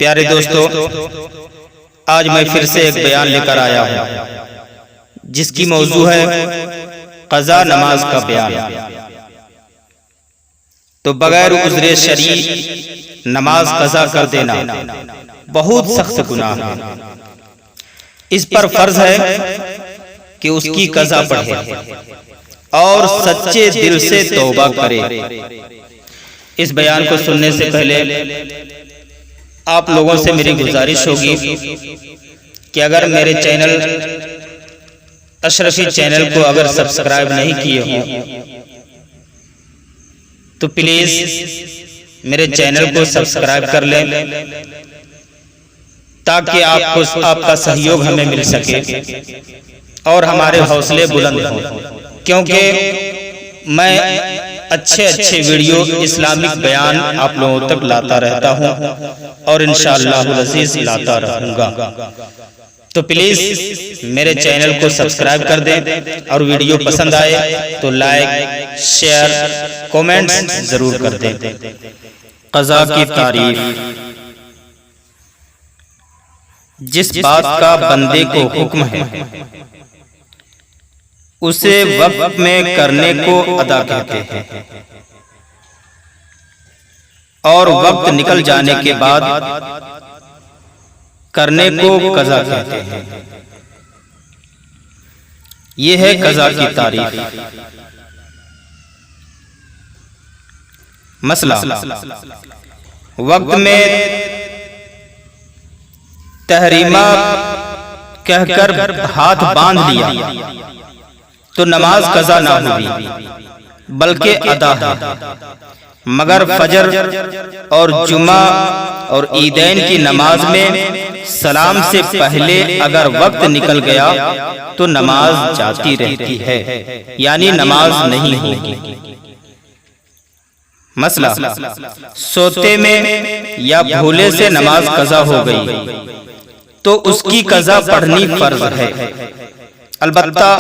प्यारे दोस्तों, आज मैं फिर से एक बयान लेकर आया हूं जिसकी मौजू है क़ज़ा नमाज का बयान। तो बगैर उज़्र शरई नमाज क़ज़ा कर देना बहुत सख्त गुनाह है। इस पर फर्ज है कि उसकी क़ज़ा पढ़े और सच्चे दिल से तौबा करे। इस बयान को सुनने से पहले आप लोगों से मेरी गुजारिश होगी कि अगर मेरे चैनल अशरफी चैनल को अगर सब्सक्राइब नहीं किए हो तो प्लीज मेरे चैनल को सब्सक्राइब कर लें ताकि आपका सहयोग हमें मिल सके और हमारे हौसले बुलंद हों, क्योंकि मैं अच्छे वीडियो इस्लामिक बयान आप लोगों तक लाता रहता हूं और इंशाअल्लाह अज़ीज़ लाता रहूंगा। तो प्लीज मेरे चैनल को सब्सक्राइब कर दें और वीडियो पसंद आए तो लाइक, शेयर, कमेंट्स जरूर कर दें। क़ज़ा की तारीफ। जिस बात का बंदे को हुक्म है उसे वक्त में करने को अदा कहते हैं और वक्त निकल जाने के बाद करने को क़ज़ा कहते हैं। यह है क़ज़ा की तारीफ। मसला, वक्त में तहरीमा कहकर हाथ बांध लिया तो नमाज क़ज़ा ना हुई बल्कि अदा है, मगर फजर और जुमा और ईदैन की नमाज में सलाम से पहले अगर वक्त निकल गया तो नमाज जाती रहती है, यानी नमाज नहीं होगी। मसला, सोते में या भूले से नमाज क़ज़ा हो गई तो उसकी क़ज़ा पढ़नी फर्ज है, अलबत्ता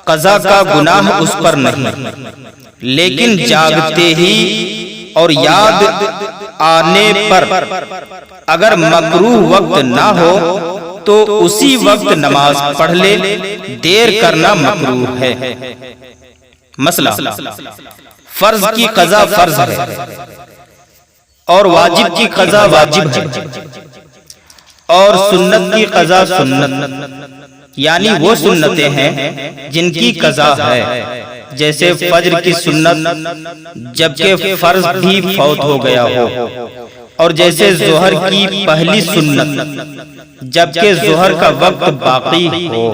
क़ज़ा का गुनाह उस पर नहीं, लेकिन जागते ही और याद आने पर अगर मकरूह वक्त ना हो तो उसी वक्त नमाज पढ़ ले, देर करना मकरूह है। मसला, फर्ज की क़ज़ा फर्ज है और वाजिब की क़ज़ा वाजिब है और सुन्नत की क़ज़ा सुन्नत, यानी वो सुन्नतें हैं जिनकी क़ज़ा है, जैसे फज्र की सुन्नत जबकि फर्ज भी फौत हो गया हो, और जैसे ज़ोहर की पहली सुन्नत जबकि ज़ोहर का वक्त बाकी हो।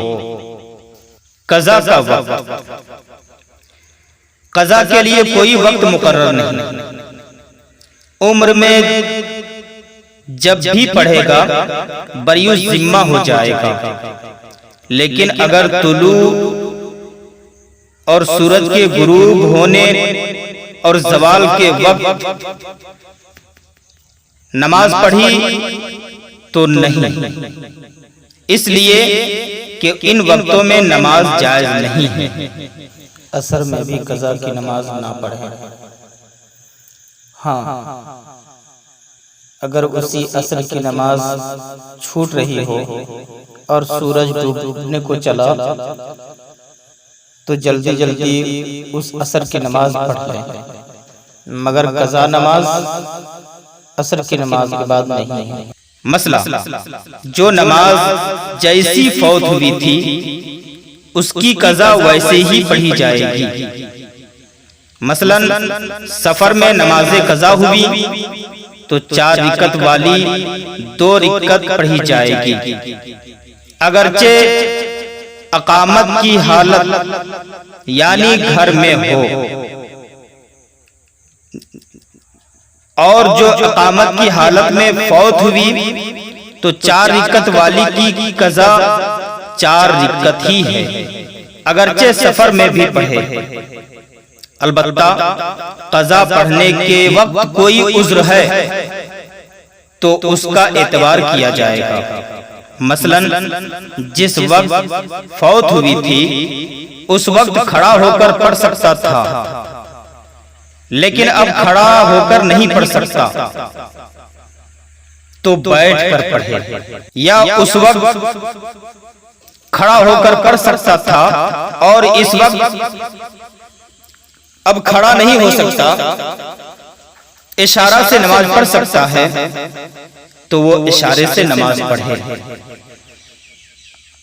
क़ज़ा का वक्त, क़ज़ा के लिए कोई वक्त मुकर्रर नहीं। उम्र में जब भी पढ़ेगा बरियुज़ ज़िम्मा हो जाएगा, लेकिन अगर तुलू और सूरज के गुरूब होने और ज़वाल के वक्त नमाज पढ़ी तो नहीं, इसलिए कि इन वक्तों में नमाज जायज नहीं है। असर में भी क़ज़ा की नमाज ना पढ़े। हाँ, अगर उसी असर की नमाज छूट रही हो और सूरज डूबने को चला तो जल्दी जल्दी उस असर की नमाज पढ़ लें, मगर क़ज़ा नमाज असर की नमाज के बाद नहीं है। मसला, जो नमाज जैसी फौत हुई थी उसकी क़ज़ा वैसे ही पढ़ी जाएगी। मसलन सफर में नमाज़े क़ज़ा हुई तो 4 रिकत वाली 2 रिकत पढ़ी जाएगी, अगरचे अकामत की हालत यानी घर में हो, और जो अकामत की हालत में फौत हुई तो 4 रिकत वाली की क़ज़ा 4 रिकत ही है, अगरचे सफर में भी पढ़े। अलबत्ता क़ज़ा पढ़ने के वक्त कोई उज़्र है तो उसका एतबार किया जाएगा। मसलन जिस वक्त फौत हुई थी उस वक्त खड़ा होकर पढ़ सकता था, लेकिन अब खड़ा होकर नहीं पढ़ सकता, तो बैठ कर पढ़े, या उस वक्त खड़ा होकर पढ़ सकता था और इस वक्त अब खड़ा नहीं हो सकता, इशारा से नमाज पढ़ सकता है, तो वो इशारे से नमाज पढ़े।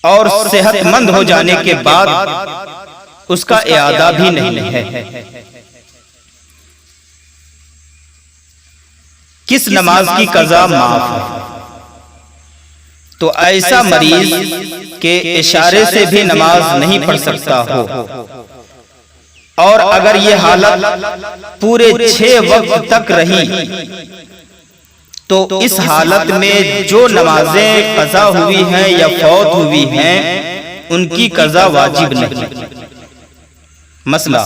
और सेहतमंद हो जाने के बाद उसका इआदा भी नहीं है। किस नमाज की कज़ा माफ है? तो ऐसा मरीज के इशारे से भी नमाज नहीं पढ़ सकता हो, और अगर ये हालत पूरे 6 वक्त तक रही, तो इस हालत में जो नमाजें कज़ा हुई हैं या फौत हुई हैं, उनकी कज़ा वाजिब नहीं। मसला,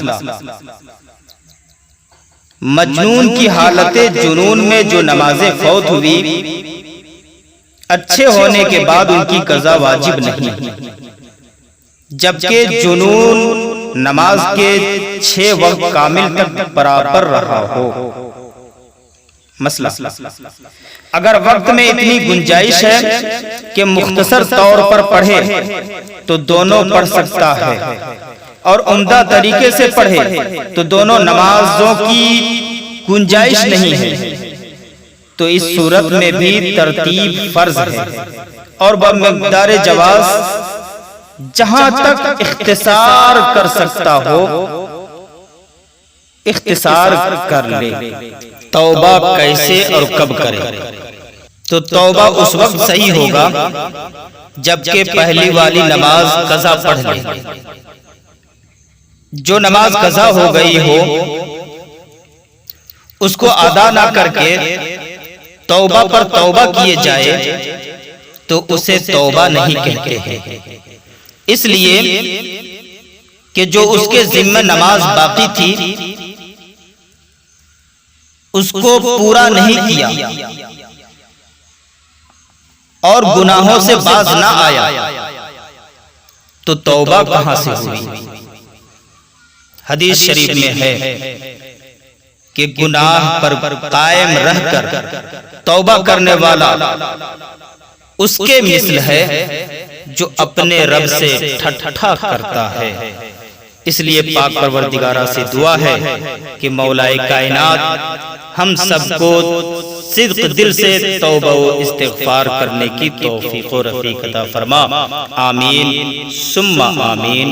मजनून की हालत जुनून में जो नमाजें फौत हुई, अच्छे होने के बाद उनकी कज़ा वाजिब नहीं, जबकि जुनून नमाज के 6 वक्त कामिल तक बराबर रहा हो। मसला, अगर वक्त में इतनी गुंजाइश है कि मुख्तसर तौर पर पढ़े, तो दोनों पढ़ सकता है, और उम्दा तरीके से पढ़े तो दोनों नमाजों की गुंजाइश नहीं है, तो इस सूरत में भी तरतीब फर्ज है। और बमिक़दार जवाज जहां तक इख्तिसार कर सकता हो इख्तिसार कर ले। तौबा कैसे और कब करे? तो तौबा उस वक्त सही होगा जबकि पहली वाली नमाज कज़ा पढ़ ले। जो नमाज कज़ा हो गई हो उसको अदा ना करके तौबा पर तौबा किए जाए, तो उसे तौबा नहीं कहते हैं, इसलिए कि जो उसके जिम्मे नमाज बाकी थी उसको पूरा नहीं किया और गुनाहों से बाज ना आया, तो तौबा कहां से हुई? हदीस शरीफ में है कि गुनाह पर कायम रहकर तौबा करने वाला उसके मिस्ल है जो अपने रब से ठट्ठा करता है। इसलिए पाक परवरदिगारा से दुआ है कि मौलाए कायनात हम सबको सिद्क दिल से तौबा व इस्तिग़फ़ार करने की तौफीक व रफ़ीक अता फरमा। आमीन सुम्मा आमीन।